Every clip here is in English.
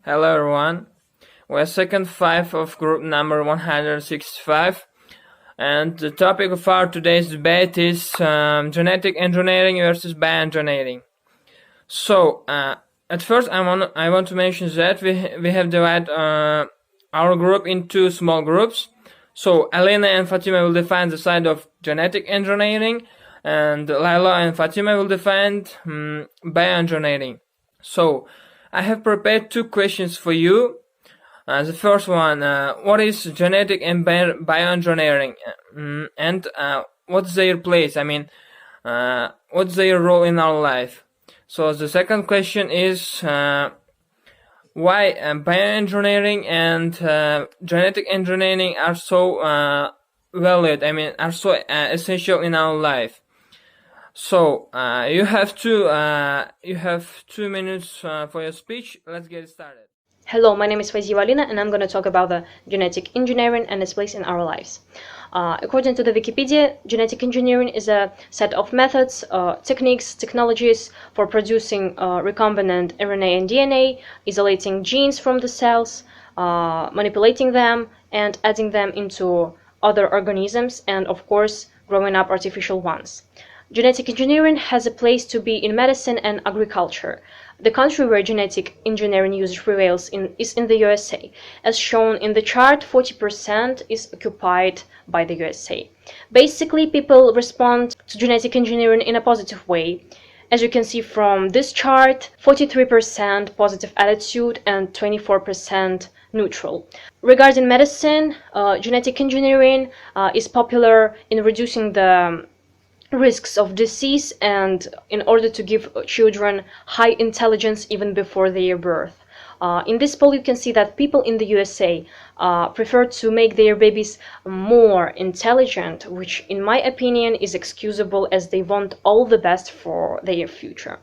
Hello everyone, we're second 5 of group number 165, and the topic of our today's debate is genetic engineering versus bioengineering. So, at first I want to mention that we have divided our group into small groups. So Alina and Fatima will define the side of genetic engineering, and Laila and Fatima will define bioengineering. So, I have prepared two questions for you. The first one, what is genetic and bioengineering, and what's their place? What's their role in our life? So the second question is, why bioengineering and genetic engineering are so valued? Are so essential in our life. So you have 2 minutes for your speech. Let's get started. Hello, my name is Faizi Walina, and I'm going to talk about the genetic engineering and its place in our lives. According to the Wikipedia, genetic engineering is a set of methods, techniques, technologies for producing recombinant RNA and DNA, isolating genes from the cells, manipulating them, and adding them into other organisms, and of course, growing up artificial ones. Genetic engineering has a place to be in medicine and agriculture. The country where genetic engineering usage prevails is in the USA. As shown in the chart, 40% is occupied by the USA. Basically, people respond to genetic engineering in a positive way. As you can see from this chart, 43% positive attitude and 24% neutral. Regarding medicine, genetic engineering is popular in reducing the risks of disease and in order to give children high intelligence even before their birth. In this poll you can see that people in the USA prefer to make their babies more intelligent, which in my opinion is excusable as they want all the best for their future.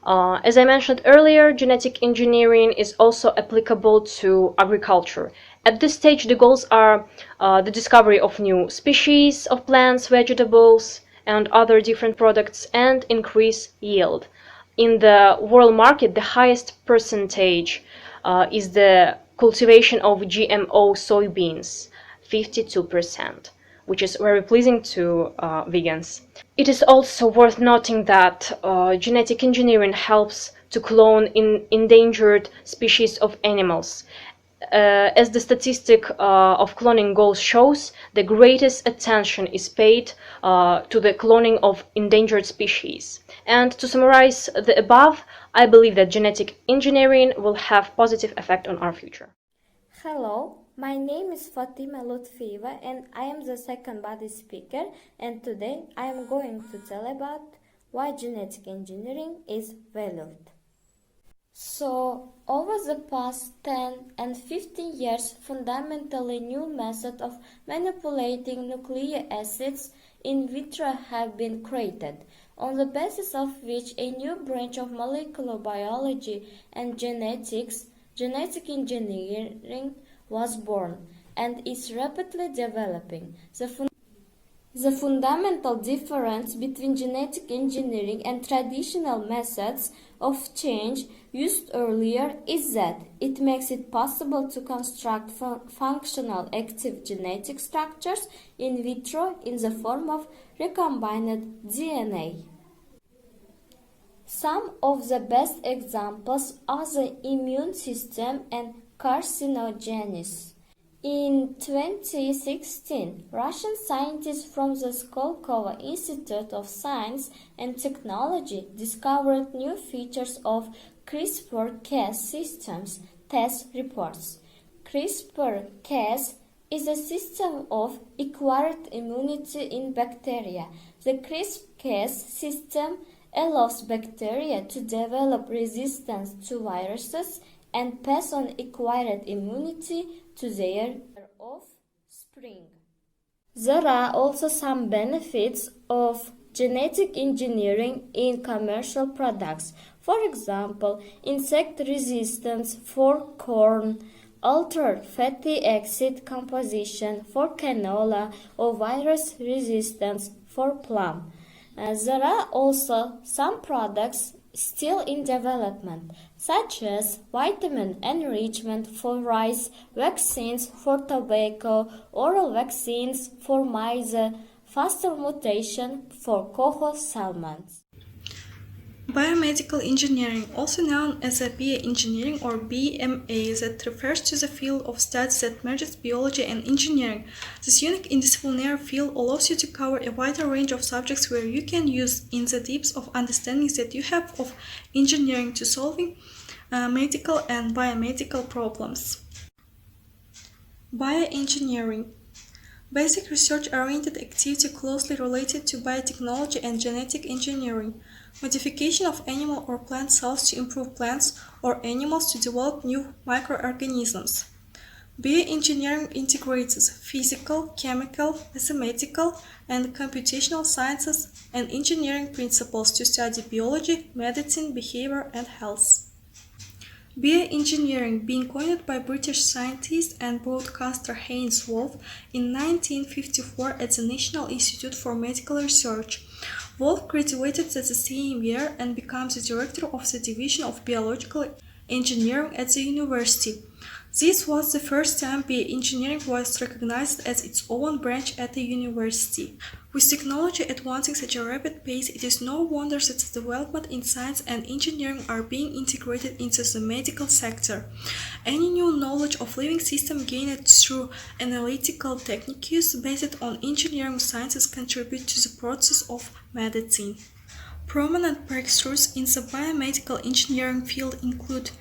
As I mentioned earlier, genetic engineering is also applicable to agriculture. At this stage the goals are the discovery of new species of plants, vegetables, and other different products and increase yield. In the world market, the highest percentage is the cultivation of GMO soybeans, 52%, which is very pleasing to vegans. It is also worth noting that genetic engineering helps to clone endangered species of animals. As the statistic of cloning goals shows, the greatest attention is paid to the cloning of endangered species. And to summarize the above, I believe that genetic engineering will have positive effect on our future. Hello, my name is Fatima Lutfieva and I am the second body speaker, and today I am going to tell about why genetic engineering is valued. So, over the past 10 and 15 years, fundamentally new methods of manipulating nucleic acids in vitro have been created, on the basis of which a new branch of molecular biology and genetics, genetic engineering, was born and is rapidly developing. The fundamental difference between genetic engineering and traditional methods of change used earlier is that it makes it possible to construct functional active genetic structures in vitro in the form of recombinant DNA. Some of the best examples are the immune system and carcinogenesis. In 2016, Russian scientists from the Skolkovo Institute of Science and Technology discovered new features of CRISPR-Cas systems, test reports. CRISPR-Cas is a system of acquired immunity in bacteria. The CRISPR-Cas system allows bacteria to develop resistance to viruses and pass on acquired immunity to their offspring. There are also some benefits of genetic engineering in commercial products. For example, insect resistance for corn, altered fatty acid composition for canola, or virus resistance for plum. There are also some products still in development, such as vitamin enrichment for rice, vaccines for tobacco, oral vaccines for maize, faster mutation for coho salmons. Biomedical engineering, also known as a bioengineering or BMA, that refers to the field of studies that merges biology and engineering. This unique interdisciplinary field allows you to cover a wider range of subjects where you can use in the depths of understandings that you have of engineering to solving medical and biomedical problems. Bioengineering. Basic research-oriented activity closely related to biotechnology and genetic engineering. Modification of animal or plant cells to improve plants or animals to develop new microorganisms. Bioengineering integrates physical, chemical, mathematical, and computational sciences and engineering principles to study biology, medicine, behavior, and health. Bioengineering, being coined by British scientist and broadcaster Heinz Wolff in 1954 at the National Institute for Medical Research. Wolff graduated that the same year and became the director of the Division of Biological Engineering at the university. This was the first time bioengineering was recognized as its own branch at the university. With technology advancing at a rapid pace, it is no wonder that the development in science and engineering are being integrated into the medical sector. Any new knowledge of living system gained through analytical techniques based on engineering sciences contribute to the process of medicine. Prominent breakthroughs in the biomedical engineering field include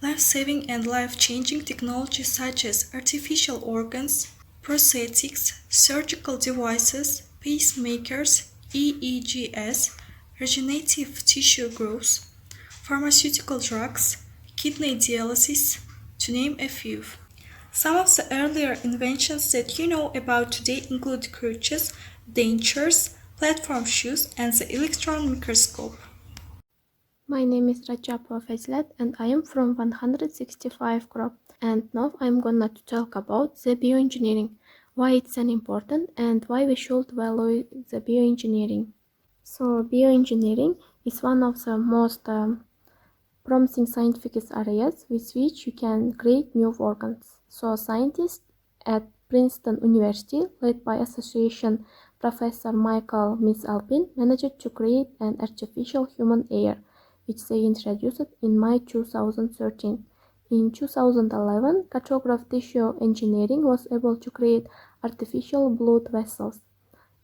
life-saving and life-changing technologies such as artificial organs, prosthetics, surgical devices, pacemakers, EEGs, regenerative tissue growth, pharmaceutical drugs, kidney dialysis, to name a few. Some of the earlier inventions that you know about today include crutches, dentures, platform shoes, and the electron microscope. My name is Rajapova Fazlet and I am from 165 crop, and now I'm gonna talk about the bioengineering, why it's an important and why we should value the bioengineering. So bioengineering is one of the most promising scientific areas with which you can create new organs. So scientists at Princeton University, led by Association Professor Michael Miss-Alpin, managed to create an artificial human ear, which they introduced in May 2013. In 2011, Kachograph Tissue Engineering was able to create artificial blood vessels.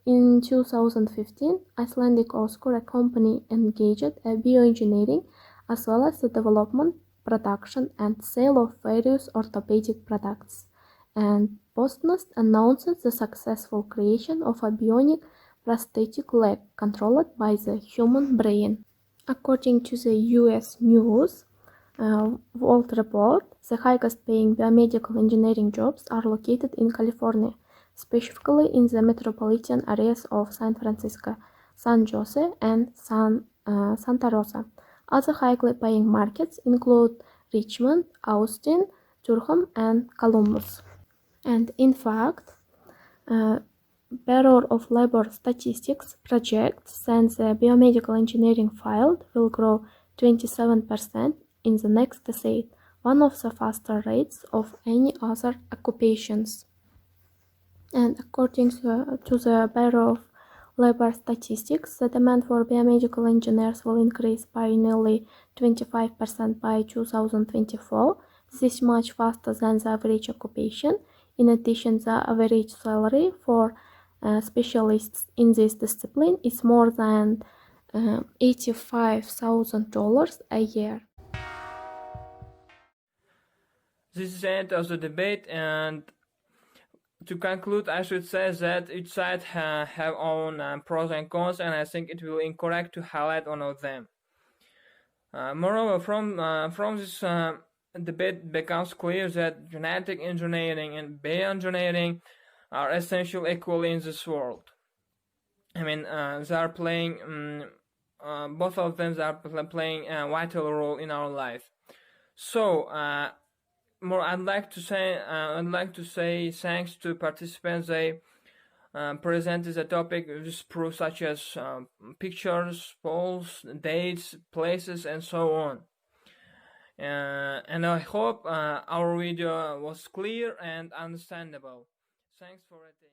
In 2015, Icelandic Oscor, a company engaged in bioengineering as well as the development, production, and sale of various orthopedic products. And Postnost announced the successful creation of a bionic prosthetic leg controlled by the human brain. According to the US News World Report, the highest paying biomedical engineering jobs are located in California, specifically in the metropolitan areas of San Francisco, San Jose, and Santa Rosa. Other highly paying markets include Richmond, Austin, Durham, and Columbus. And in fact, Bureau of Labor Statistics projects that the biomedical engineering field will grow 27% in the next decade, one of the faster rates of any other occupations. And according to the Bureau of Labor Statistics, the demand for biomedical engineers will increase by nearly 25% by 2024. This is much faster than the average occupation. In addition, the average salary for specialists in this discipline is more than $85,000 a year. This is the end of the debate, and to conclude, I should say that each side have own pros and cons, and I think it will be incorrect to highlight one of them. Moreover, from this debate becomes clear that genetic engineering and bioengineering are essential equally in this world. I mean, they are playing both of them are playing a vital role in our life. So, more I'd like to say thanks to participants. They presented the topic with proof such as pictures, polls, dates, places, and so on. And I hope our video was clear and understandable. Thanks for attention.